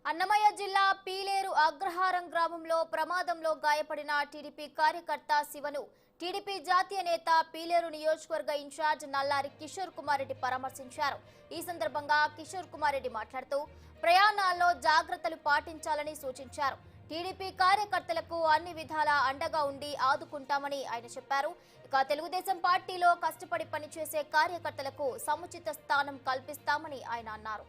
అన్నమయ్య జిల్లా పీలేరు అగ్రహారం గ్రామంలో ప్రమాదంలో గాయపడిన టీడీపీ కార్యకర్త శివను టీడీపీ జాతీయ నేత పీలేరు నియోజకవర్గ ఇన్ఛార్జ్ నల్లారి కిషోర్ కుమార్ రెడ్డి పరామర్శించారు. ఈ సందర్భంగా కిషోర్ కుమార్ రెడ్డి మాట్లాడుతూ ప్రయాణాల్లో జాగ్రత్తలు పాటించాలని సూచించారు. టీడీపీ కార్యకర్తలకు అన్ని విధాలా అండగా ఉండి ఆదుకుంటామని ఆయన చెప్పారు. ఇక తెలుగుదేశం పార్టీలో కష్టపడి పనిచేసే కార్యకర్తలకు సముచిత స్థానం కల్పిస్తామని ఆయన అన్నారు.